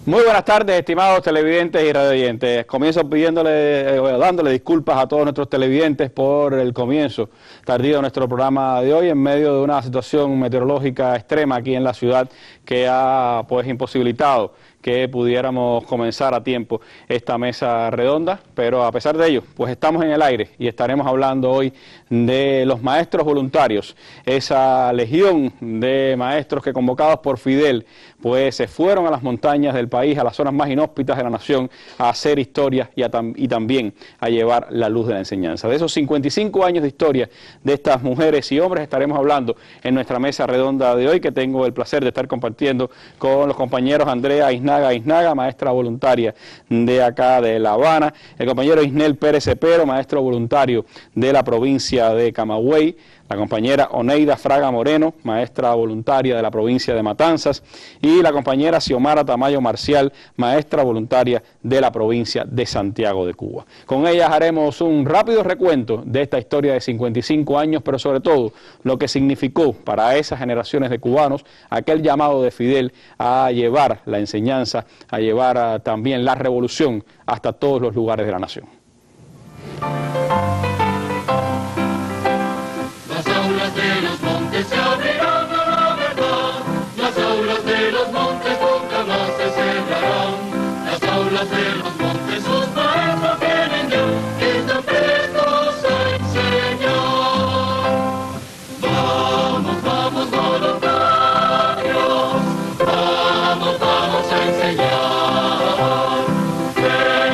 Muy buenas tardes, estimados televidentes y radioyentes. Comienzo dándole disculpas a todos nuestros televidentes por el comienzo tardío de nuestro programa de hoy en medio de una situación meteorológica extrema aquí en la ciudad que ha imposibilitado que pudiéramos comenzar a tiempo esta mesa redonda, pero a pesar de ello, estamos en el aire y estaremos hablando hoy de los maestros voluntarios, esa legión de maestros que convocados por Fidel, se fueron a las montañas del país, a las zonas más inhóspitas de la nación, a hacer historia y también a llevar la luz de la enseñanza. De esos 55 años de historia de estas mujeres y hombres estaremos hablando en nuestra mesa redonda de hoy, que tengo el placer de estar compartiendo con los compañeros Andrea Isnaga, maestra voluntaria de acá de La Habana, el compañero Isnel Pérez Cepero, maestro voluntario de la provincia de Camagüey, la compañera Oneida Fraga Moreno, maestra voluntaria de la provincia de Matanzas, y la compañera Xiomara Tamayo Marcial, maestra voluntaria de la provincia de Santiago de Cuba. Con ellas haremos un rápido recuento de esta historia de 55 años, pero sobre todo lo que significó para esas generaciones de cubanos aquel llamado de Fidel a llevar la enseñanza, a llevar también la revolución hasta todos los lugares de la nación. De los montes se abrirán a la verdad, las aulas de los montes nunca más se cerrarán, las aulas de los montes sus maestros vienen ya, y están prestos a enseñar. Vamos, vamos voluntarios, vamos a enseñar,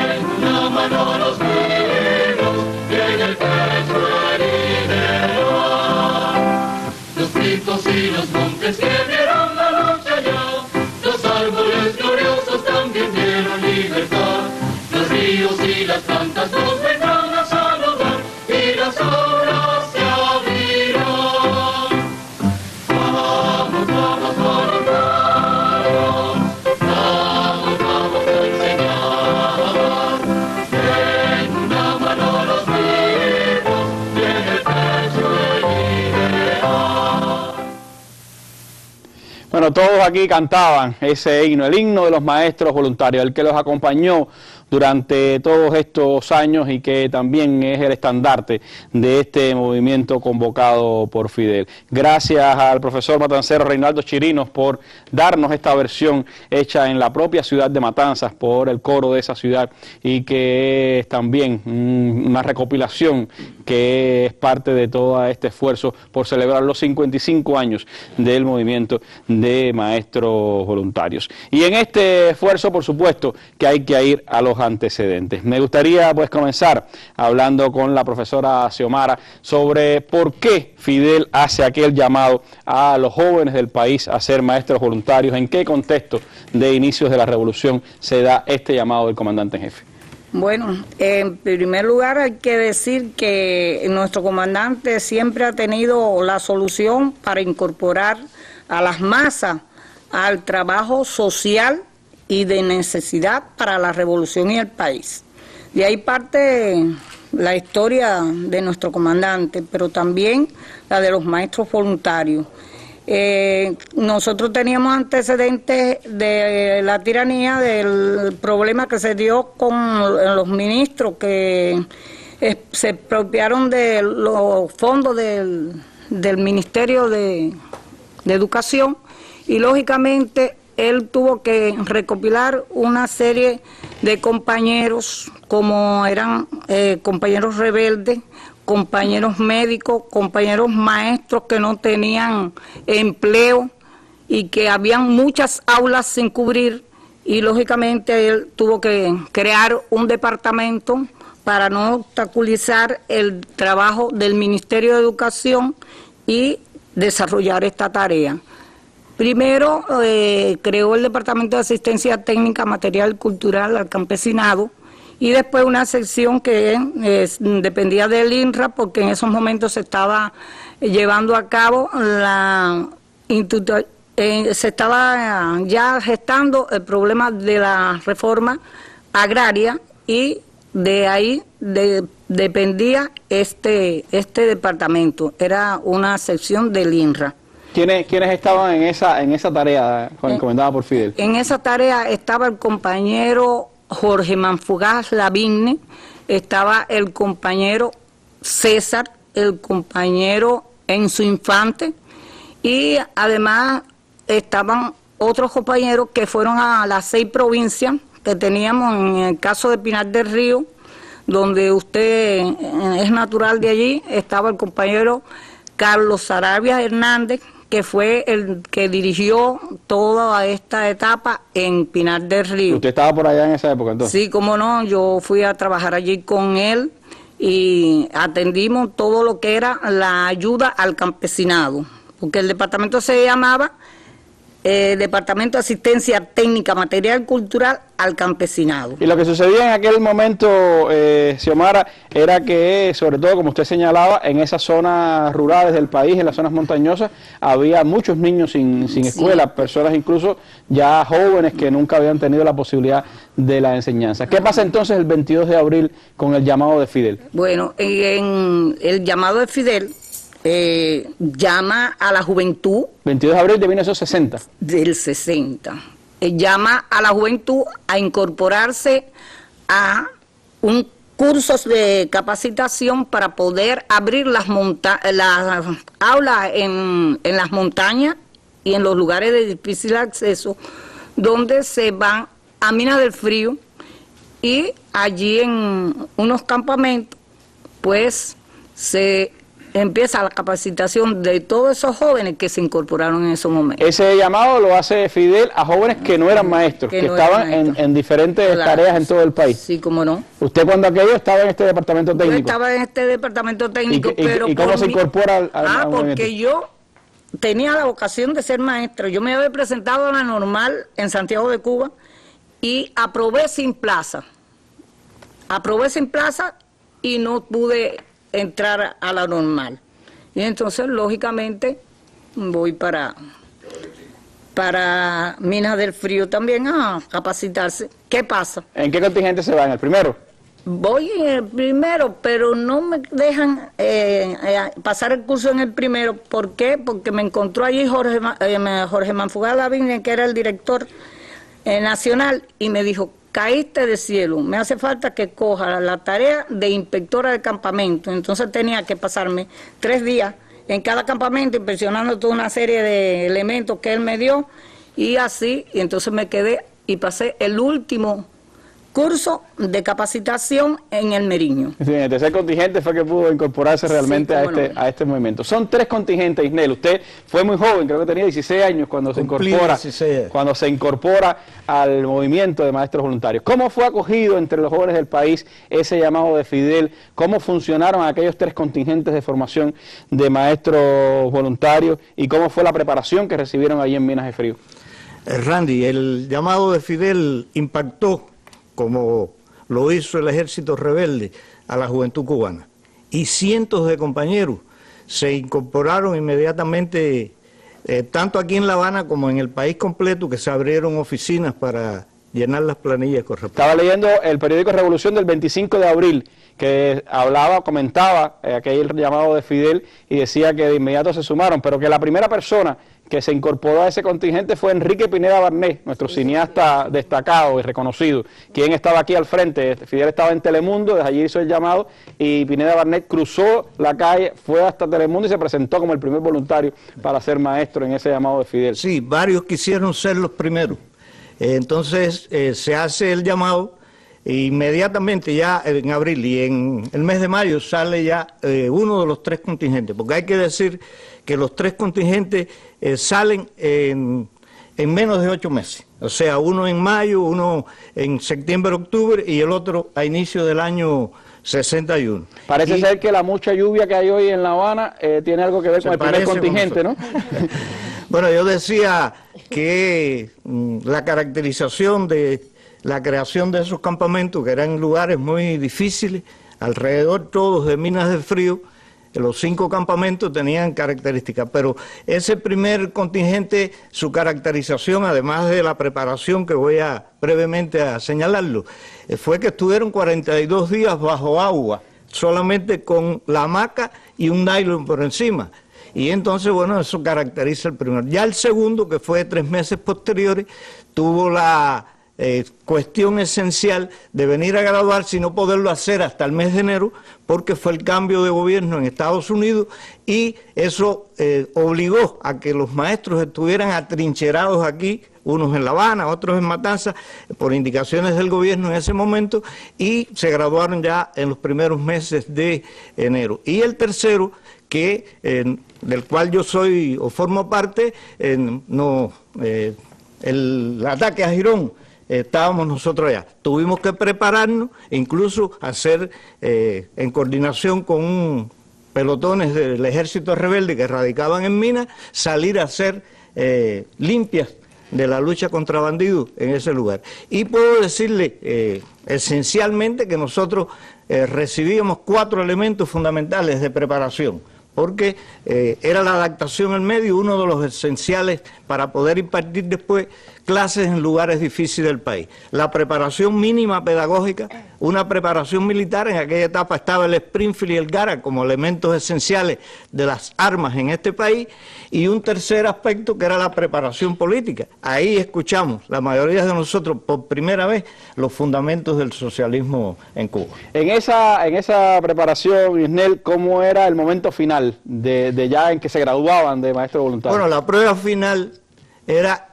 en una mano los libros y en el pecho el ideal. Y los montes que vieron la noche allá, los árboles gloriosos también dieron libertad, los ríos y las plantas nos vendrán a saludar y las obras se abrirán. Vamos, vamos voluntarios, vamos a enseñar, en una mano los libros y en el pecho el ideal. Bueno, todos aquí cantaban ese himno, el himno de los maestros voluntarios, el que los acompañó durante todos estos años y que también es el estandarte de este movimiento convocado por Fidel. Gracias al profesor matancero Reinaldo Chirinos por darnos esta versión hecha en la propia ciudad de Matanzas por el coro de esa ciudad y que es también una recopilación que es parte de todo este esfuerzo por celebrar los 55 años del movimiento de maestros voluntarios. Y en este esfuerzo, por supuesto, que hay que ir a los antecedentes. Me gustaría comenzar hablando con la profesora Xiomara sobre por qué Fidel hace aquel llamado a los jóvenes del país a ser maestros voluntarios, en qué contexto de inicios de la revolución se da este llamado del comandante en jefe. Bueno, en primer lugar hay que decir que nuestro comandante siempre ha tenido la solución para incorporar a las masas al trabajo social y de necesidad para la revolución y el país. De ahí parte la historia de nuestro comandante, pero también la de los maestros voluntarios. Nosotros teníamos antecedentes de la tiranía, del problema que se dio con los ministros que se apropiaron de los fondos del Ministerio de Educación y lógicamente él tuvo que recopilar una serie de compañeros, como eran compañeros rebeldes, compañeros médicos, compañeros maestros que no tenían empleo y que habían muchas aulas sin cubrir y lógicamente él tuvo que crear un departamento para no obstaculizar el trabajo del Ministerio de Educación y desarrollar esta tarea. Primero creó el Departamento de Asistencia Técnica Material Cultural al Campesinado y después una sección que dependía del INRA porque en esos momentos se estaba llevando a cabo se estaba ya gestando el problema de la reforma agraria y de ahí dependía este departamento, era una sección del INRA. ¿Quiénes estaban en esa tarea encomendada por Fidel? En esa tarea estaba el compañero Jorge Manfugás Lavigne, estaba el compañero César, el compañero Enzo Infante, y además estaban otros compañeros que fueron a las 6 provincias que teníamos. En el caso de Pinar del Río, donde usted es natural de allí, estaba el compañero Carlos Sarabia Hernández, que fue el que dirigió toda esta etapa en Pinar del Río. ¿Usted estaba por allá en esa época entonces? Sí, cómo no, yo fui a trabajar allí con él y atendimos todo lo que era la ayuda al campesinado, porque el departamento se llamaba Departamento de Asistencia Técnica Material Cultural al Campesinado. Y lo que sucedía en aquel momento, Xiomara, era que, sobre todo, como usted señalaba, en esas zonas rurales del país, en las zonas montañosas, había muchos niños sin escuela, personas incluso ya jóvenes que nunca habían tenido la posibilidad de la enseñanza. ¿Qué pasa entonces el 22 de abril con el llamado de Fidel? Bueno, en el llamado de Fidel, llama a la juventud. 22 de abril de 1960. Del 60. Llama a la juventud a incorporarse a un cursos de capacitación para poder abrir las aulas en las montañas y en los lugares de difícil acceso, donde se van a Minas del Frío, y allí en unos campamentos pues se empieza la capacitación de todos esos jóvenes que se incorporaron en esos momentos. Ese llamado lo hace Fidel a jóvenes que no eran maestros, que estaban en diferentes tareas en todo el país. Sí, cómo no. ¿Usted cuando aquello estaba en este departamento técnico? Yo estaba en este departamento técnico, ¿Y cómo se incorpora al porque yo tenía la vocación de ser maestro. Yo me había presentado a la normal en Santiago de Cuba y aprobé sin plaza. Aprobé sin plaza y no pude entrar a la normal. Y entonces, lógicamente, voy para Minas del Frío también a capacitarse. ¿Qué pasa? ¿En qué contingente se va? ¿En el primero? Voy en el primero, pero no me dejan pasar el curso en el primero. ¿Por qué? Porque me encontró allí Jorge Manfugás Lavigne, que era el director nacional, y me dijo: caíste de cielo, me hace falta que coja la tarea de inspectora de campamento. Entonces tenía que pasarme 3 días en cada campamento inspeccionando toda una serie de elementos que él me dio, y así, y entonces me quedé y pasé el último curso de capacitación en el Meriño. Sí, el tercer contingente fue que pudo incorporarse realmente a este movimiento. Son 3 contingentes, Isnel. Usted fue muy joven, creo que tenía 16 años cuando se incorpora al movimiento de maestros voluntarios. ¿Cómo fue acogido entre los jóvenes del país ese llamado de Fidel? ¿Cómo funcionaron aquellos 3 contingentes de formación de maestros voluntarios? ¿Y cómo fue la preparación que recibieron allí en Minas de Frío? Randy, el llamado de Fidel impactó, como lo hizo el ejército rebelde, a la juventud cubana. Y cientos de compañeros se incorporaron inmediatamente, tanto aquí en La Habana como en el país completo, que se abrieron oficinas para llenar las planillas correspondientes. Estaba leyendo el periódico Revolución del 25 de abril, que comentaba aquel llamado de Fidel, y decía que de inmediato se sumaron, pero que la primera persona que se incorporó a ese contingente fue Enrique Pineda Barnet, nuestro cineasta destacado y reconocido, quien estaba aquí al frente. Fidel estaba en Telemundo, desde allí hizo el llamado, y Pineda Barnet cruzó la calle, fue hasta Telemundo y se presentó como el primer voluntario para ser maestro en ese llamado de Fidel. Sí, varios quisieron ser los primeros. Entonces se hace el llamado, e inmediatamente ya en abril y en el mes de mayo sale ya uno de los 3 contingentes, porque hay que decir que los 3 contingentes salen en menos de 8 meses, o sea, uno en mayo, uno en septiembre, octubre, y el otro a inicio del año 61. Parece ser que la mucha lluvia que hay hoy en La Habana tiene algo que ver con el primer contingente, ¿no? Bueno, yo decía que la caracterización de la creación de esos campamentos, que eran lugares muy difíciles, alrededor todos de Minas del Frío, los 5 campamentos tenían características, pero ese primer contingente, su caracterización, además de la preparación que voy brevemente a señalarlo, fue que estuvieron 42 días bajo agua, solamente con la hamaca y un nylon por encima. Y entonces, bueno, eso caracteriza el primero. Ya el segundo, que fue 3 meses posteriores, tuvo la cuestión esencial de venir a graduarse y no poderlo hacer hasta el mes de enero, porque fue el cambio de gobierno en Estados Unidos y eso obligó a que los maestros estuvieran atrincherados aquí, unos en La Habana, otros en Matanzas, por indicaciones del gobierno en ese momento, y se graduaron ya en los primeros meses de enero. Y el tercero, del cual yo soy o formo parte, el ataque a Girón, estábamos nosotros allá. Tuvimos que prepararnos, incluso hacer, en coordinación con pelotones del ejército rebelde que radicaban en Minas, salir a hacer limpias de la lucha contra bandidos en ese lugar. Y puedo decirle esencialmente que nosotros recibíamos 4 elementos fundamentales de preparación, porque era la adaptación al medio uno de los esenciales para poder impartir después clases en lugares difíciles del país. La preparación mínima pedagógica, una preparación militar, en aquella etapa estaba el Springfield y el Gara como elementos esenciales de las armas en este país, y un tercer aspecto que era la preparación política. Ahí escuchamos, la mayoría de nosotros, por primera vez, los fundamentos del socialismo en Cuba. En esa preparación, Isnel, ¿cómo era el momento final de ya en que se graduaban de maestro voluntario? Bueno, la prueba final era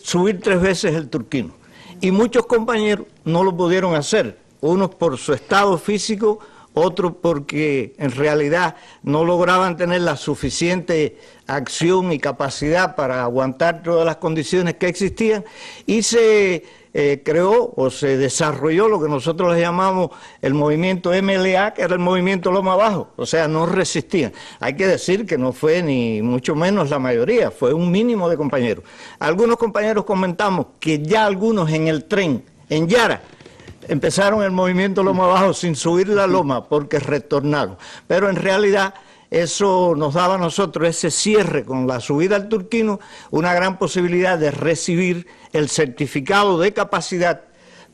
subir 3 veces el turquino. Y muchos compañeros no lo pudieron hacer, unos por su estado físico, otros porque en realidad no lograban tener la suficiente acción y capacidad para aguantar todas las condiciones que existían, y se creó o se desarrolló lo que nosotros le llamamos el movimiento MLA, que era el movimiento Loma Abajo, o sea, no resistían. Hay que decir que no fue ni mucho menos la mayoría, fue un mínimo de compañeros. Algunos compañeros comentamos que ya algunos en el tren, en Yara, empezaron el movimiento Loma Abajo sin subir la loma porque retornaron, pero en realidad eso nos daba a nosotros, ese cierre con la subida al turquino, una gran posibilidad de recibir el certificado de capacidad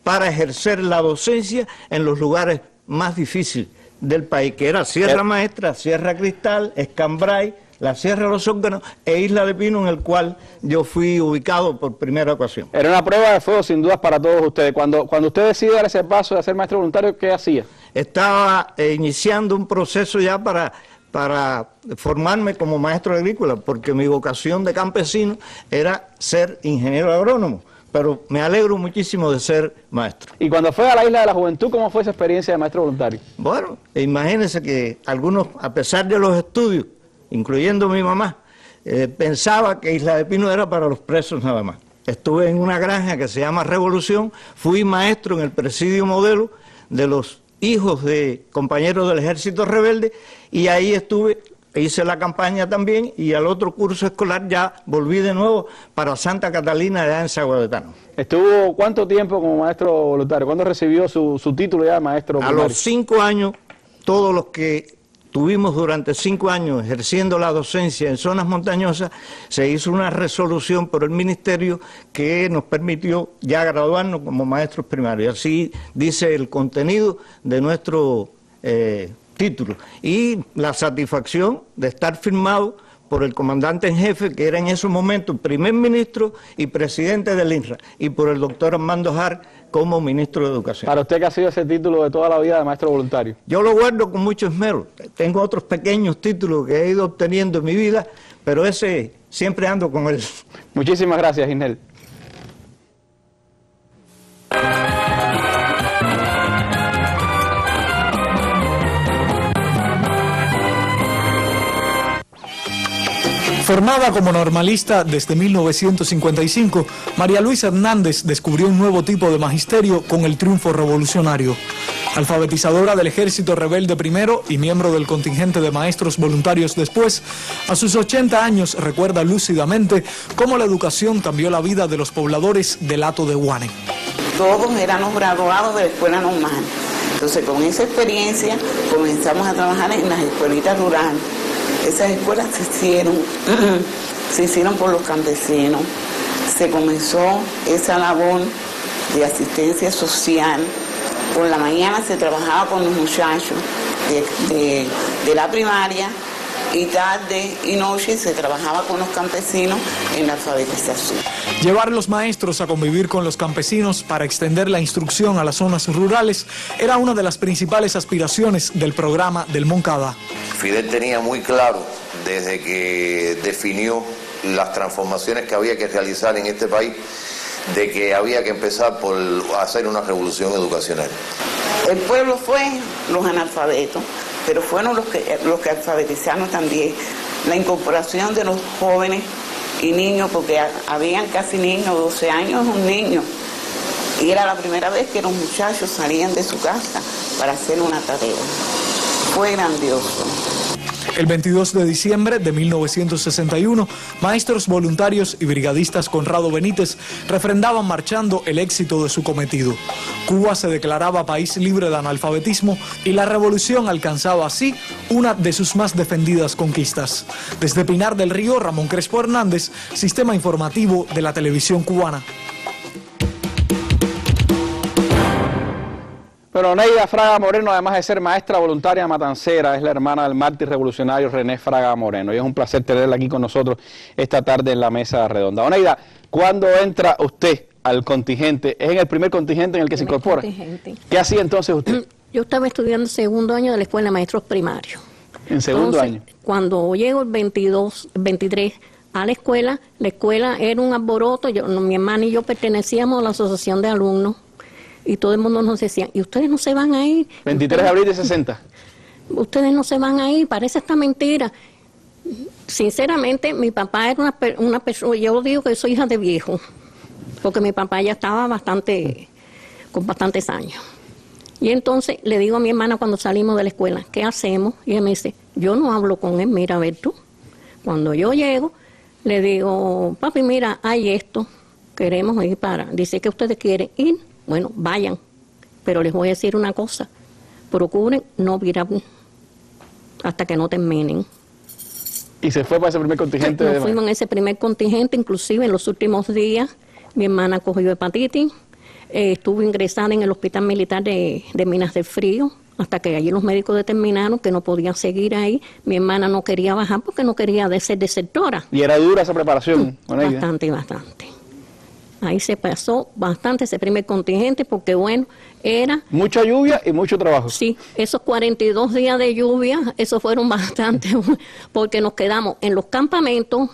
para ejercer la docencia en los lugares más difíciles del país, que era Sierra Maestra, Sierra Cristal, Escambray, la Sierra de los Órganos e Isla de Pino, en el cual yo fui ubicado por primera ocasión. Era una prueba de fuego sin dudas para todos ustedes. Cuando usted decide dar ese paso de ser maestro voluntario, ¿qué hacía? Estaba iniciando un proceso ya para formarme como maestro agrícola, porque mi vocación de campesino era ser ingeniero agrónomo, pero me alegro muchísimo de ser maestro. Y cuando fue a la Isla de la Juventud, ¿cómo fue esa experiencia de maestro voluntario? Bueno, imagínense que algunos, a pesar de los estudios, incluyendo mi mamá, pensaba que Isla de Pino era para los presos nada más. Estuve en una granja que se llama Revolución, fui maestro en el presidio modelo de los hijos de compañeros del ejército rebelde, y ahí estuve, hice la campaña también, y al otro curso escolar ya volví de nuevo para Santa Catalina, allá en Saguadetano. ¿Estuvo cuánto tiempo como maestro voluntario? ¿Cuándo recibió su título ya de maestro voluntario? A los 5 años, todos los que tuvimos durante 5 años ejerciendo la docencia en zonas montañosas, se hizo una resolución por el ministerio que nos permitió ya graduarnos como maestros primarios. Así dice el contenido de nuestro título. Y la satisfacción de estar firmado por el comandante en jefe, que era en esos momentos primer ministro y presidente del INRA, y por el doctor Armando Jar como ministro de Educación. ¿Para usted qué ha sido ese título de toda la vida de maestro voluntario? Yo lo guardo con mucho esmero. Tengo otros pequeños títulos que he ido obteniendo en mi vida, pero ese siempre ando con él. Muchísimas gracias, Isnel. Formada como normalista desde 1955, María Luisa Hernández descubrió un nuevo tipo de magisterio con el triunfo revolucionario. Alfabetizadora del Ejército Rebelde primero y miembro del contingente de maestros voluntarios después, a sus 80 años recuerda lúcidamente cómo la educación cambió la vida de los pobladores del Hato de Guane. Todos éramos graduados de la escuela normal. Entonces, con esa experiencia comenzamos a trabajar en las escuelitas rurales. Esas escuelas se hicieron por los campesinos. Se comenzó esa labor de asistencia social. Por la mañana se trabajaba con los muchachos de la primaria y tarde y noche se trabajaba con los campesinos en la alfabetización. Llevar los maestros a convivir con los campesinos para extender la instrucción a las zonas rurales era una de las principales aspiraciones del programa del Moncada. Fidel tenía muy claro, desde que definió las transformaciones que había que realizar en este país, de que había que empezar por hacer una revolución educacional. El pueblo fue los analfabetos, pero fueron los que alfabetizaron también. La incorporación de los jóvenes y niños, porque habían casi niños, 12 años un niño, y era la primera vez que los muchachos salían de su casa para hacer una tarea. Fue grandioso. El 22 de diciembre de 1961, maestros voluntarios y brigadistas Conrado Benítez refrendaban marchando el éxito de su cometido. Cuba se declaraba país libre de analfabetismo y la revolución alcanzaba así una de sus más defendidas conquistas. Desde Pinar del Río, Ramón Crespo Hernández, Sistema Informativo de la Televisión Cubana. Bueno, Neida Fraga Moreno, además de ser maestra voluntaria matancera, es la hermana del mártir revolucionario René Fraga Moreno. Y es un placer tenerla aquí con nosotros esta tarde en la mesa redonda. Neida, ¿cuándo entra usted al contingente? ¿Es en el primer contingente en el que se incorpora? ¿Qué hacía entonces usted? Yo estaba estudiando segundo año de la Escuela de Maestros Primarios. ¿En segundo año? Cuando llego el 23 a la escuela era un alboroto. Mi hermana y yo pertenecíamos a la asociación de alumnos. Y todo el mundo nos decía, ¿y ustedes no se van a ir? 23 de abril de 60. Ustedes no se van a ir, parece esta mentira. Sinceramente, mi papá era una persona, yo digo que soy hija de viejo, porque mi papá ya estaba con bastantes años. Y entonces le digo a mi hermana cuando salimos de la escuela, ¿qué hacemos? Y ella me dice, yo no hablo con él, mira, a ver tú. Cuando yo llego, le digo, papi, mira, hay esto, queremos ir para. Dice que ustedes quieren ir. Bueno, vayan, pero les voy a decir una cosa, procuren no virar hasta que no terminen. ¿Y se fue para ese primer contingente? Nos fuimos en ese primer contingente, inclusive en los últimos días mi hermana cogió hepatitis, estuvo ingresada en el Hospital Militar de Minas del Frío, hasta que allí los médicos determinaron que no podía seguir ahí. Mi hermana no quería bajar porque no quería ser desertora. ¿Y era dura esa preparación? Bastante. Ahí se pasó bastante ese primer contingente porque, bueno, era... Mucha lluvia y mucho trabajo. Sí, esos 42 días de lluvia, esos fueron bastante, porque nos quedamos en los campamentos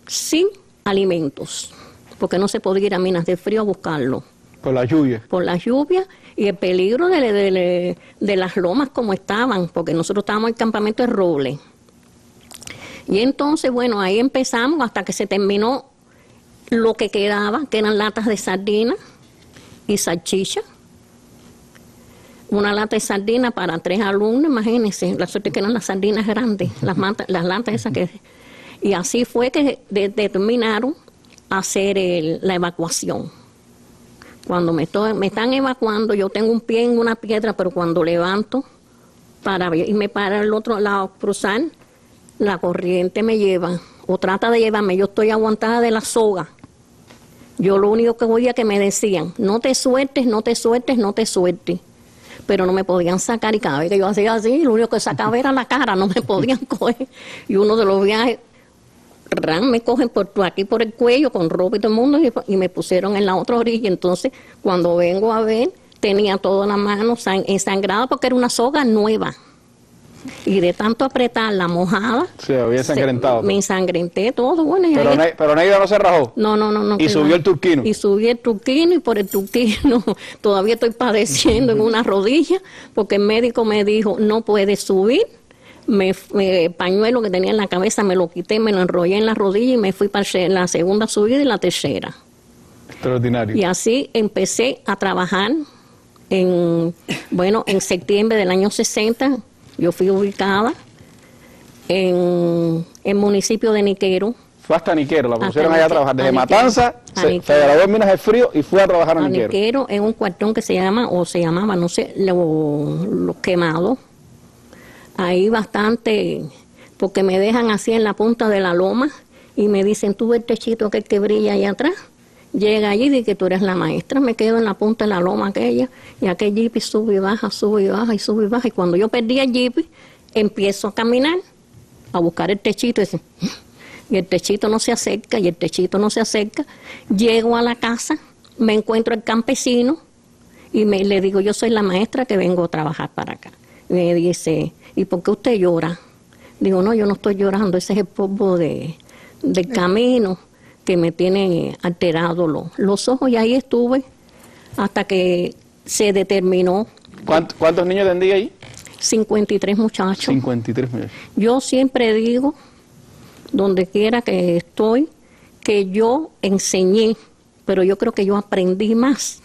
sin alimentos, porque no se podía ir a Minas del Frío a buscarlo. Por la lluvia. Por la lluvia y el peligro de las lomas como estaban, porque nosotros estábamos en el campamento de Roble. Y entonces, bueno, ahí empezamos hasta que se terminó lo que quedaba, que eran latas de sardinas y salchicha. Una lata de sardinas para 3 alumnos, imagínense, la suerte que eran las sardinas grandes, las latas esas que... Y así fue que determinaron hacer la evacuación. Cuando me están evacuando, yo tengo un pie en una piedra, pero cuando levanto para irme para el otro lado, cruzar, la corriente me lleva, o trata de llevarme, yo estoy aguantada de la soga. Yo lo único que oía que me decían, no te sueltes, no te sueltes, no te sueltes. Pero no me podían sacar y cada vez que yo hacía así, lo único que sacaba era la cara, no me podían coger. Y uno de los viajes, me cogen por aquí por el cuello con ropa y todo el mundo y me pusieron en la otra orilla. Entonces, cuando vengo a ver, tenía toda la mano ensangrada porque era una soga nueva. Y de tanto apretar la mojada, sí, había ensangrentado. Me ensangrenté todo. Bueno, pero Neida no se rajó. No. Y subió el turquino. Y subí el turquino y por el turquino todavía estoy padeciendo en una rodilla porque el médico me dijo, no puedes subir. El pañuelo que tenía en la cabeza me lo quité, me lo enrollé en la rodilla y me fui para la segunda subida y la tercera. Extraordinario. Y así empecé a trabajar en septiembre del año 60. Yo fui ubicada en el municipio de Niquero. Fue hasta Niquero, la pusieron allá a trabajar. Desde Matanza, se graduó en Minas del Frío y fue a trabajar a Niquero. Niquero es un cuartón que se llamaba, no sé, Los Quemados. Ahí bastante, porque me dejan así en la punta de la loma y me dicen, tú ves el techito que brilla allá atrás. Llega allí y dice que tú eres la maestra, me quedo en la punta de la loma aquella, y aquel jeep sube y baja, y cuando yo perdí el jeep, empiezo a caminar a buscar el techito y el techito no se acerca y el techito no se acerca. Llego a la casa, me encuentro al campesino y le digo, yo soy la maestra que vengo a trabajar para acá. Y me dice, ¿y por qué usted llora? Digo, no, yo no estoy llorando, ese es el polvo del camino que me tiene alterado los ojos. Y ahí estuve hasta que se determinó. ¿Cuántos niños atendí ahí? 53 muchachos. 53 muchachos. Yo siempre digo, donde quiera que estoy, que yo enseñé, pero yo creo que yo aprendí más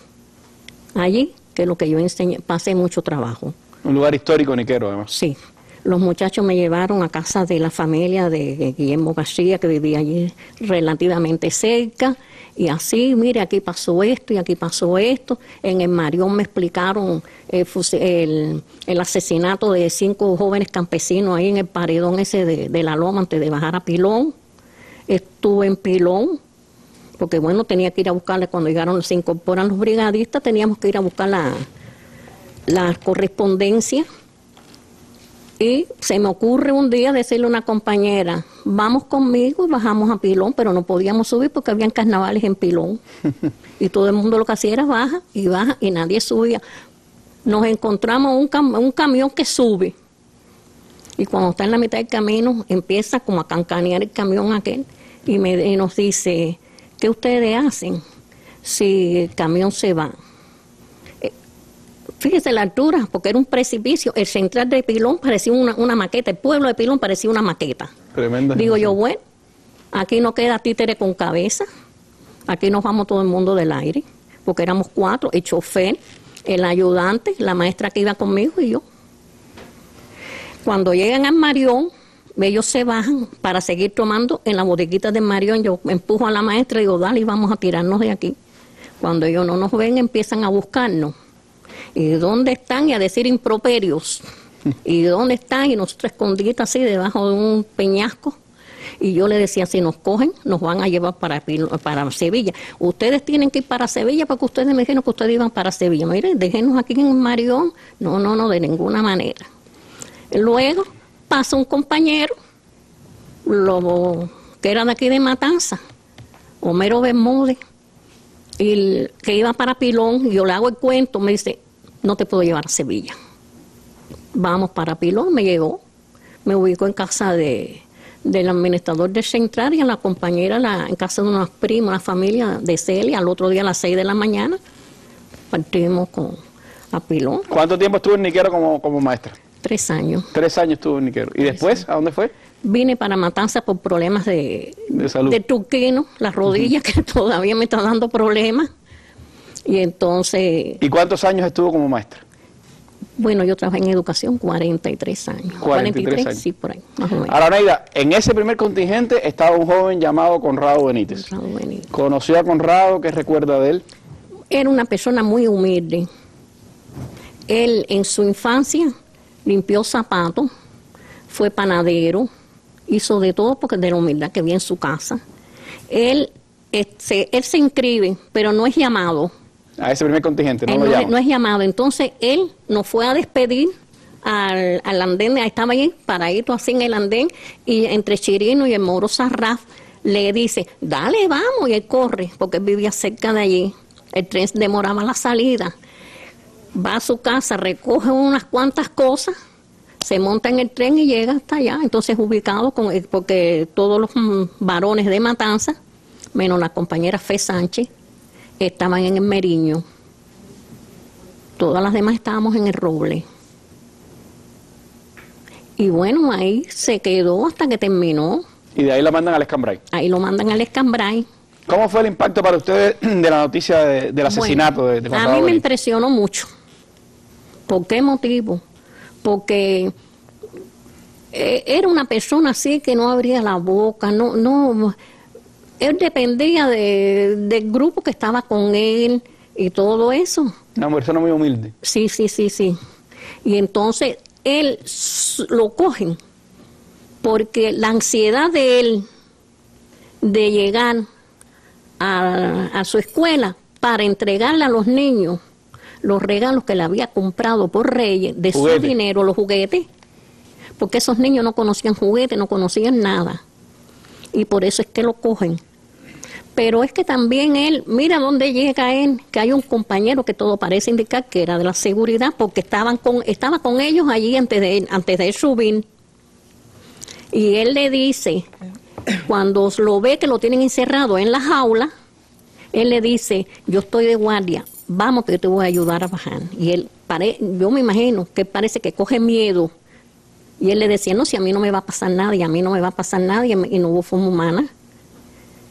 allí que lo que yo enseñé. Pasé mucho trabajo. Un lugar histórico, Niquero, además. Sí. Los muchachos me llevaron a casa de la familia de Guillermo García, que vivía allí relativamente cerca, y así, mire, aquí pasó esto y aquí pasó esto. En el Marión me explicaron el asesinato de 5 jóvenes campesinos ahí en el paredón ese de la loma antes de bajar a Pilón. Estuve en Pilón, porque bueno, tenía que ir a buscarle cuando llegaron, se incorporan los brigadistas, teníamos que ir a buscar la correspondencia. Y se me ocurre un día decirle a una compañera, vamos conmigo, bajamos a Pilón, pero no podíamos subir porque habían carnavales en Pilón. Y todo el mundo lo que hacía era baja y nadie subía. Nos encontramos un camión que sube. Y cuando está en la mitad del camino, empieza como a cancanear el camión aquel y nos dice, ¿qué ustedes hacen si el camión se va? Fíjese la altura, porque era un precipicio. El central de Pilón parecía una maqueta. El pueblo de Pilón parecía una maqueta. Tremenda. Digo yo, bueno, aquí no queda títere con cabeza. Aquí nos vamos todo el mundo del aire. Porque éramos 4, el chofer, el ayudante, la maestra que iba conmigo y yo. Cuando llegan al Marión, ellos se bajan para seguir tomando en la bodeguita del Marión. Yo empujo a la maestra y digo, dale, vamos a tirarnos de aquí. Cuando ellos no nos ven, empiezan a buscarnos. ¿Y dónde están? Y a decir improperios. ¿Y dónde están? Y nosotros escondidos así debajo de un peñasco. Y yo le decía, si nos cogen, nos van a llevar para Sevilla. Ustedes tienen que ir para Sevilla porque ustedes me dijeron que ustedes iban para Sevilla. Miren, déjenos aquí en Marión. No, de ninguna manera. Luego pasa un compañero, que era de aquí de Matanza, Homero Bermúdez, y que iba para Pilón, y yo le hago el cuento, me dice, no te puedo llevar a Sevilla. Vamos para Pilón, me llegó, me ubicó en casa del administrador del central y a la compañera en casa de unas primas, una familia de Celia, al otro día a las 6 de la mañana, partimos a Pilón. ¿Cuánto tiempo estuvo en Niquero como maestra? 3 años. 3 años estuvo en Niquero. ¿Y después a dónde fue? Vine para Matanza por problemas de salud. De truquino, las rodillas que todavía me están dando problemas. Y entonces... ¿Y cuántos años estuvo como maestra? Bueno, yo trabajé en educación 43 años. 43 años. Sí, por ahí, más o menos. Ahora, Neida, en ese primer contingente estaba un joven llamado Conrado Benítez. Conrado Benítez. ¿Conoció a Conrado? ¿Qué recuerda de él? Era una persona muy humilde. Él en su infancia limpió zapatos, fue panadero, hizo de todo porque de la humildad que había en su casa. Él se inscribe, pero no es llamado. A ese primer contingente, no lo llaman. No es llamado. Entonces él nos fue a despedir al andén, estaba ahí paradito así en el andén, y entre Chirino y el Moro Sarraf le dice, dale, vamos, y él corre, porque él vivía cerca de allí. El tren demoraba la salida. Va a su casa, recoge unas cuantas cosas, se monta en el tren y llega hasta allá. Entonces ubicado, porque todos los varones de Matanza, menos la compañera Fe Sánchez, estaban en el Meriño. Todas las demás estábamos en el Roble. Y bueno, ahí se quedó hasta que terminó. Y de ahí lo mandan al Escambray. Ahí lo mandan al Escambray. ¿Cómo fue el impacto para ustedes de la noticia del asesinato de Conrado A mí me Benítez? impresionó mucho. ¿Por qué motivo? Porque era una persona así que no abría la boca, él dependía del grupo que estaba con él y todo eso. Una persona muy humilde. Sí. Y entonces él lo cogen porque la ansiedad de él de llegar a su escuela para entregarle a los niños los regalos que le había comprado por Reyes, de su dinero, los juguetes, porque esos niños no conocían juguetes, no conocían nada. Y por eso es que lo cogen. Pero es que también él, mira dónde llega él, que hay un compañero que todo parece indicar que era de la seguridad, porque estaba con ellos allí antes de él subir. Y él le dice, cuando lo ve que lo tienen encerrado en la jaula, él le dice, yo estoy de guardia, vamos que yo te voy a ayudar a bajar. Y él, yo me imagino que parece que coge miedo. Y él le decía, no, si a mí no me va a pasar nada, y a mí no me va a pasar nada, y no hubo forma humana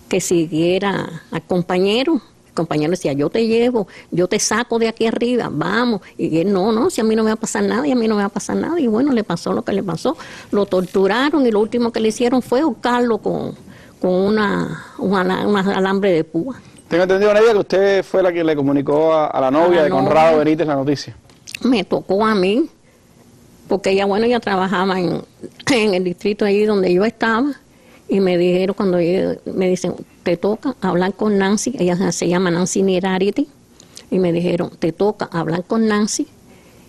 que siguiera al compañero. El compañero decía, yo te llevo, yo te saco de aquí arriba, vamos. Y él, no, si a mí no me va a pasar nada, y a mí no me va a pasar nada. Y bueno, le pasó lo que le pasó. Lo torturaron y lo último que le hicieron fue ahorcarlo con un alambre de púa. Tengo entendido, Nelia, que usted fue la que le comunicó a la novia de Conrado Benítez la noticia. Me tocó a mí, porque ella trabajaba en el distrito allí donde yo estaba. Y me dijeron, me dicen, te toca hablar con Nancy, ella se llama Nancy Nerarity, y me dijeron, te toca hablar con Nancy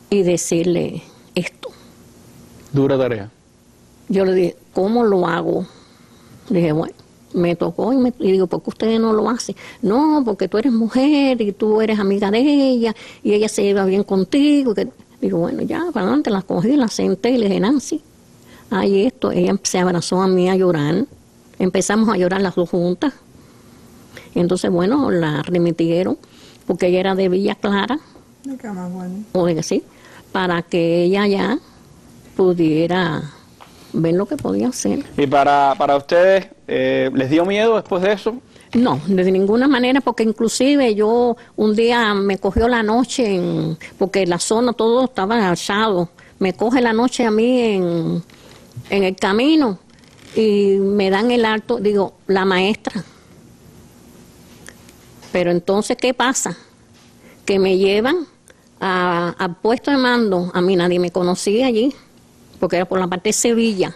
y decirle esto. Dura tarea. Yo le dije, ¿cómo lo hago? Le dije, bueno, me tocó y digo, ¿por qué ustedes no lo hacen? No, porque tú eres mujer y tú eres amiga de ella y ella se lleva bien contigo. Digo, bueno, ya, para adelante, la cogí, la senté y le dije, Nancy, ay, esto, ella se abrazó a mí a llorar, empezamos a llorar las dos juntas, y entonces, bueno, la remitieron, porque ella era de Villa Clara, sí, para que ella ya pudiera ver lo que podía hacer. ¿Y para ustedes, les dio miedo después de eso? No, de ninguna manera, porque inclusive yo un día me cogió la noche, porque la zona todo estaba alzado, me coge la noche a mí en el camino y me dan el alto, digo, la maestra. Pero entonces, ¿qué pasa? Que me llevan al puesto de mando. A mí nadie me conocía allí, porque era por la parte de Sevilla.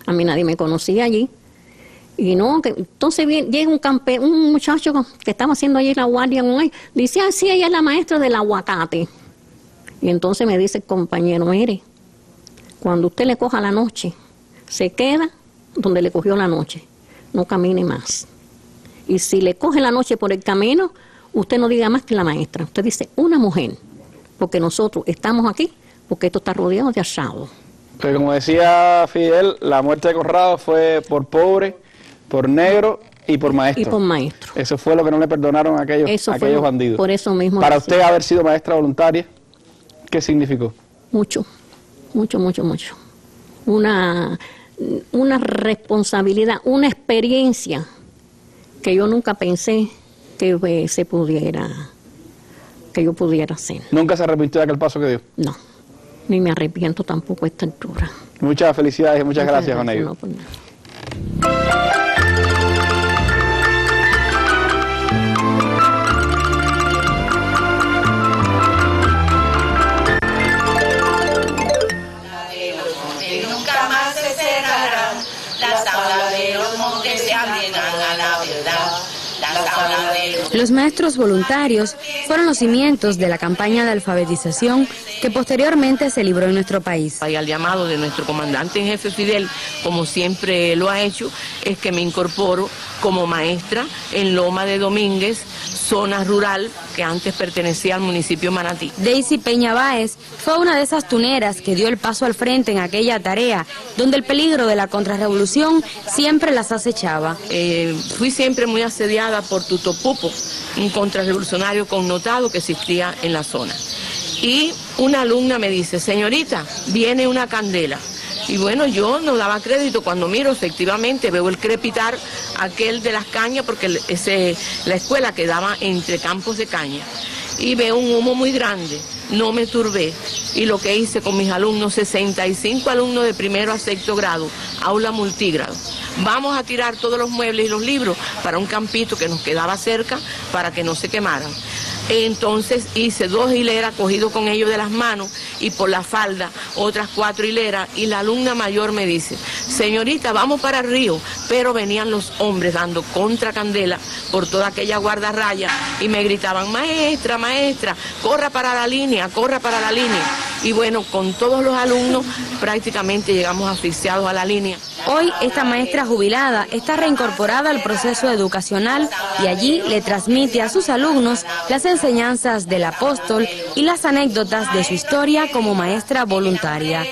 A mí nadie me conocía allí. Y no, que entonces llega un muchacho que estaba haciendo allí la guardia con él, dice, sí, ella es la maestra del aguacate. Y entonces me dice el compañero, mire, cuando usted le coja la noche, se queda donde le cogió la noche, no camine más. Y si le coge la noche por el camino, usted no diga más que la maestra, usted dice una mujer, porque nosotros estamos aquí, porque esto está rodeado de asados. Pero como decía Fidel, la muerte de Conrado fue por pobre, por negro y por maestro. Y por maestro. Eso fue lo que no le perdonaron a aquellos bandidos. Por eso mismo. Para usted haber sido maestra voluntaria, ¿qué significó? Mucho. Una responsabilidad, una experiencia que yo nunca pensé que yo pudiera hacer. ¿Nunca se arrepintió de aquel paso que dio? No, ni me arrepiento tampoco a esta altura. Muchas felicidades y muchas gracias, Juan Ello. No, por nada. Los maestros voluntarios fueron los cimientos de la campaña de alfabetización que posteriormente se libró en nuestro país. Y al llamado de nuestro comandante en jefe Fidel, como siempre lo ha hecho, es que me incorporo como maestra en Loma de Domínguez, zona rural que antes pertenecía al municipio de Manatí. Daisy Peña Báez fue una de esas tuneras que dio el paso al frente en aquella tarea, donde el peligro de la contrarrevolución siempre las acechaba. Fui siempre muy asediada por Tutopupo, un contrarrevolucionario connotado que existía en la zona. Y una alumna me dice, señorita, viene una candela. Y bueno, yo no daba crédito, cuando miro efectivamente veo el crepitar aquel de las cañas, porque la escuela quedaba entre campos de caña, y veo un humo muy grande. No me turbé, y lo que hice con mis alumnos, 65 alumnos de primero a sexto grado, aula multigrado, vamos a tirar todos los muebles y los libros para un campito que nos quedaba cerca para que no se quemaran. Entonces hice 2 hileras cogido con ellos de las manos y por la falda otras 4 hileras, y la alumna mayor me dice, señorita, vamos para el río, pero venían los hombres dando contra candela por toda aquella guardarraya y me gritaban, maestra, maestra, corra para la línea, corra para la línea. y bueno, con todos los alumnos prácticamente llegamos asfixiados a la línea. Hoy esta maestra jubilada está reincorporada al proceso educacional y allí le transmite a sus alumnos las enseñanzas del apóstol y las anécdotas de su historia como maestra voluntaria.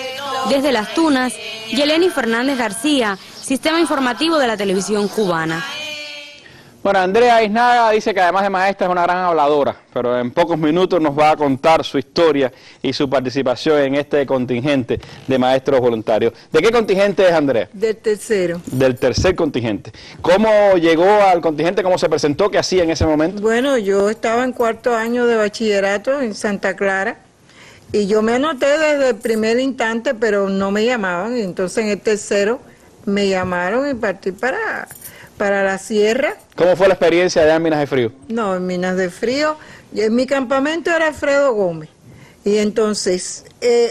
Desde Las Tunas, Yeleni Fernández García, Sistema Informativo de la Televisión Cubana. Bueno, Andrea Iznaga dice que además de maestra es una gran habladora, pero en pocos minutos nos va a contar su historia y su participación en este contingente de maestros voluntarios. ¿De qué contingente es Andrea? Del tercero. Del tercer contingente. ¿Cómo llegó al contingente? ¿Cómo se presentó? ¿Qué hacía en ese momento? Bueno, yo estaba en cuarto año de bachillerato en Santa Clara y yo me anoté desde el primer instante, pero no me llamaban. Entonces en el tercero me llamaron y partí para la sierra. ¿Cómo fue la experiencia allá en Minas de Frío? No, en Minas de Frío, en mi campamento era Alfredo Gómez. Y entonces,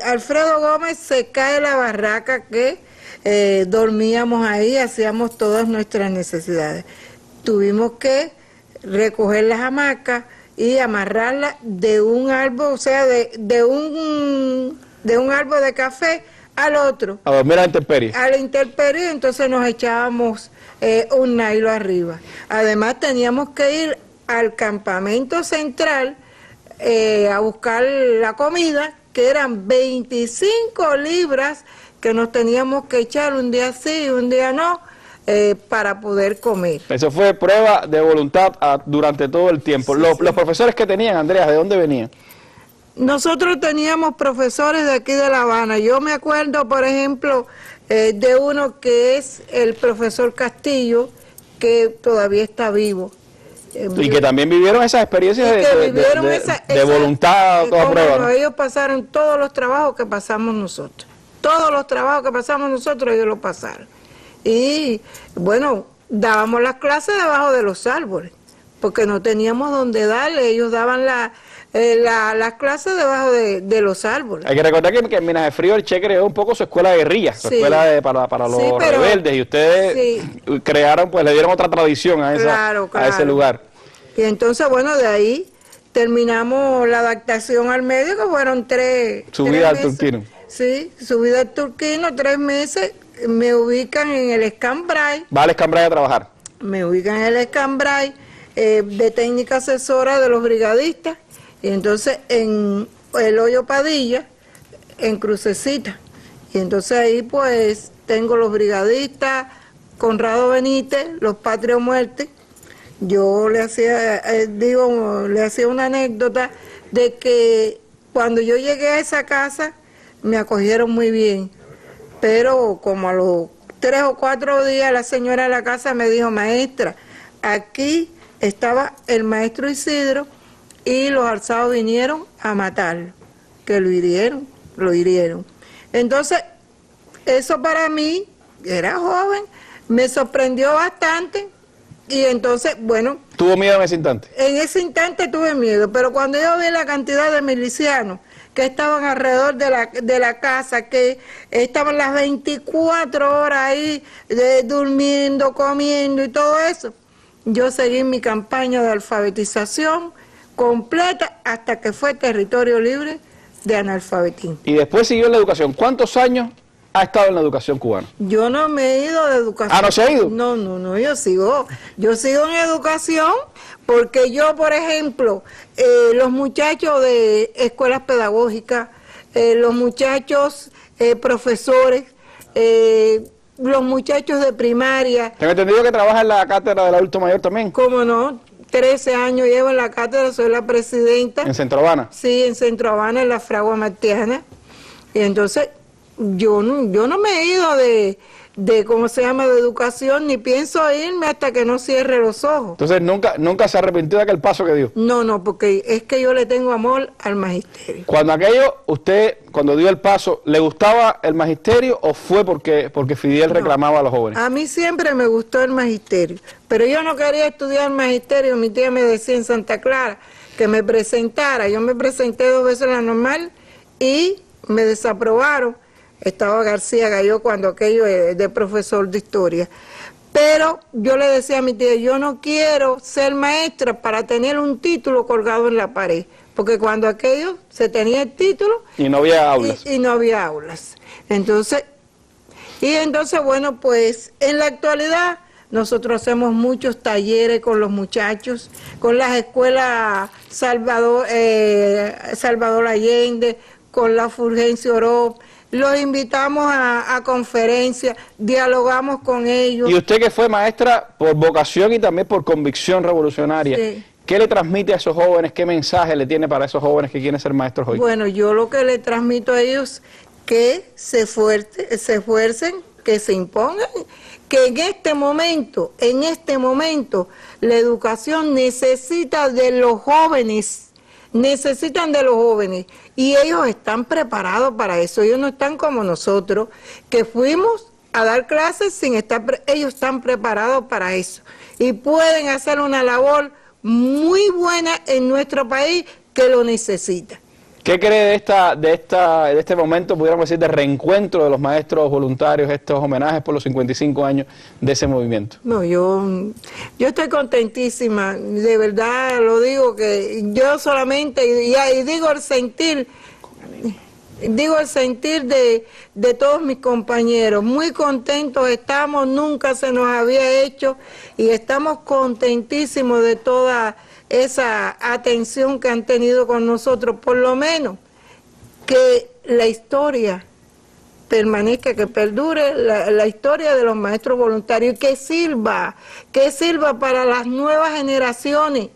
Alfredo Gómez se cae la barraca que dormíamos ahí, hacíamos todas nuestras necesidades. Tuvimos que recoger las hamacas y amarrarlas de un árbol, o sea, de un árbol de café al otro. A dormir a la intemperie. A la intemperie, entonces nos echábamos un nailo arriba. Además teníamos que ir al campamento central a buscar la comida, que eran 25 libras que nos teníamos que echar un día sí y un día no, para poder comer. Eso fue prueba de voluntad durante todo el tiempo. Sí, los profesores que tenían, Andrea, ¿de dónde venían? Nosotros teníamos profesores de aquí de La Habana. Yo me acuerdo, por ejemplo, de uno que es el profesor Castillo, que todavía está vivo. Y que también vivieron esas experiencias de voluntad, toda prueba, ¿no? Ellos pasaron todos los trabajos que pasamos nosotros. Todos los trabajos que pasamos nosotros, ellos los pasaron. Y, bueno, dábamos las clases debajo de los árboles, porque no teníamos donde darle. Ellos daban las clases debajo de los árboles. Hay que recordar que en Minas de Frío el Che creó un poco su escuela de guerrilla, su escuela para los rebeldes, y ustedes crearon, pues le dieron otra tradición a ese lugar. Y entonces, bueno, de ahí terminamos la adaptación al medio, que fueron 3 subida al Turquino. Sí, subida al Turquino, 3 meses, me ubican en el Escambray. ¿Va al Escambray a trabajar? Me ubican en el Escambray de técnica asesora de los brigadistas. Y entonces en el Hoyo Padilla, en Crucecita. Y entonces ahí pues tengo los brigadistas, Conrado Benítez, los Patria o Muerte. Yo le hacía una anécdota de que cuando yo llegué a esa casa me acogieron muy bien. Pero como a los 3 o 4 días la señora de la casa me dijo: maestra, aquí estaba el maestro Isidro y los alzados vinieron a matarlo, que lo hirieron. Entonces, eso para mí, era joven, me sorprendió bastante, y entonces, bueno... ¿Tuvo miedo en ese instante? En ese instante tuve miedo, pero cuando yo vi la cantidad de milicianos que estaban alrededor de la casa, que estaban las 24 horas ahí, durmiendo, comiendo y todo eso, yo seguí mi campaña de alfabetización completa hasta que fue territorio libre de analfabetismo. Y después siguió en la educación. ¿Cuántos años ha estado en la educación cubana? Yo no me he ido de educación. ¿Ah, no se ha ido? No, yo sigo en educación, porque yo, por ejemplo, los muchachos de escuelas pedagógicas, los muchachos profesores, los muchachos de primaria. Tengo entendido que trabaja en la cátedra del adulto mayor también. ¿Cómo no? 13 años llevo en la cátedra, soy la presidenta. ¿En Centro Habana? Sí, en Centro Habana, en la Fragua Martiana. Y entonces, yo no me he ido de ¿cómo se llama?, de educación, ni pienso irme hasta que no cierre los ojos. Entonces, ¿nunca se arrepintió de aquel paso que dio? No, porque es que yo le tengo amor al magisterio. Cuando dio el paso, ¿le gustaba el magisterio o fue porque Fidel reclamaba a los jóvenes? A mí siempre me gustó el magisterio, pero yo no quería estudiar magisterio. Mi tía me decía en Santa Clara que me presentara. Yo me presenté 2 veces en la normal y me desaprobaron. Estaba García Galló cuando aquello de profesor de historia. Pero yo le decía a mi tía, yo no quiero ser maestra para tener un título colgado en la pared, porque cuando aquello se tenía el título y no había aulas. Y no había aulas. Entonces, bueno, pues en la actualidad nosotros hacemos muchos talleres con los muchachos, con las escuelas Salvador Allende, con la Fulgencio Oroz. Los invitamos a conferencias, dialogamos con ellos. Y usted, que fue maestra por vocación y también por convicción revolucionaria, Sí. ¿qué le transmite a esos jóvenes? ¿Qué mensaje le tiene para esos jóvenes que quieren ser maestros hoy? Bueno, yo lo que le transmito a ellos, que se esfuercen, que se impongan, que en este momento, la educación necesita de los jóvenes, y ellos están preparados para eso. Ellos no están como nosotros, que fuimos a dar clases sin estar, ellos están preparados para eso y pueden hacer una labor muy buena en nuestro país que lo necesita. ¿Qué cree de este momento, pudiéramos decir, de reencuentro de los maestros voluntarios, estos homenajes por los 55 años de ese movimiento? No, yo estoy contentísima, de verdad lo digo, que yo solamente, y digo el sentir de todos mis compañeros, muy contentos estamos, nunca se nos había hecho, y estamos contentísimos de toda esa atención que han tenido con nosotros, por lo menos que la historia permanezca, que perdure la historia de los maestros voluntarios, y que sirva para las nuevas generaciones,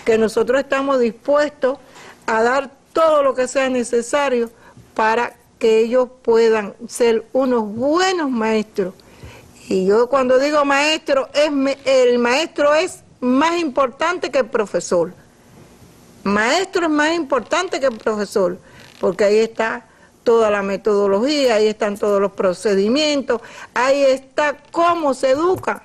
que nosotros estamos dispuestos a dar todo lo que sea necesario para que ellos puedan ser unos buenos maestros. Y yo cuando digo maestro, el maestro es más importante que el profesor. Maestro es más importante que el profesor, porque ahí está toda la metodología, ahí están todos los procedimientos, ahí está cómo se educa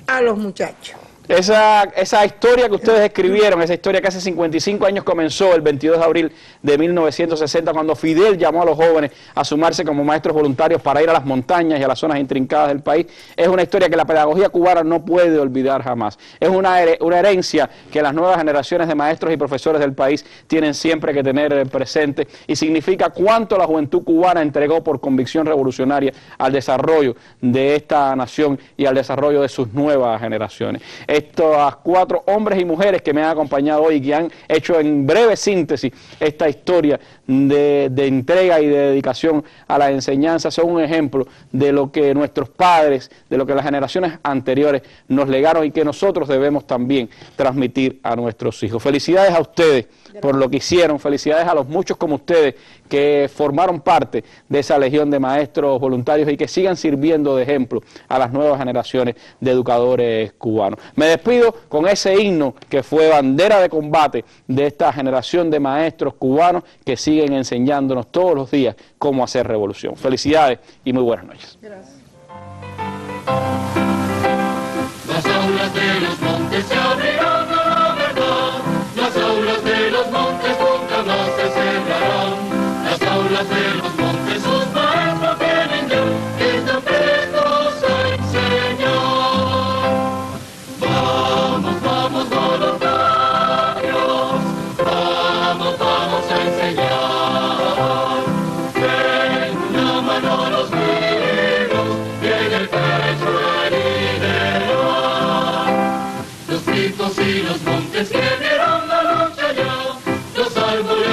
a los muchachos. Esa historia que ustedes escribieron, esa historia que hace 55 años comenzó, el 22 de abril de 1960, cuando Fidel llamó a los jóvenes a sumarse como maestros voluntarios para ir a las montañas y a las zonas intrincadas del país, es una historia que la pedagogía cubana no puede olvidar jamás. Es una herencia que las nuevas generaciones de maestros y profesores del país tienen siempre que tener presente, y significa cuánto la juventud cubana entregó por convicción revolucionaria al desarrollo de esta nación y al desarrollo de sus nuevas generaciones. Estos 4 hombres y mujeres que me han acompañado hoy, que han hecho en breve síntesis esta historia de entrega y de dedicación a la enseñanza, son un ejemplo de lo que nuestros padres, de lo que las generaciones anteriores nos legaron y que nosotros debemos también transmitir a nuestros hijos. Felicidades a ustedes por lo que hicieron, felicidades a los muchos como ustedes que formaron parte de esa legión de maestros voluntarios y que sigan sirviendo de ejemplo a las nuevas generaciones de educadores cubanos. Me despido con ese himno que fue bandera de combate de esta generación de maestros cubanos que siguen enseñándonos todos los días cómo hacer revolución. Felicidades y muy buenas noches. Gracias. Las aulas de los montes se abrirán a la verdad, las aulas de los montes nunca más se cerrarán, las aulas de los montes sus maestros vienen ya, que están prestos a enseñar. Vamos, vamos voluntarios, vamos a enseñar, en una mano los libros y en el pecho el ideal. Los picos y los montes que vieron la lucha ya, los árboles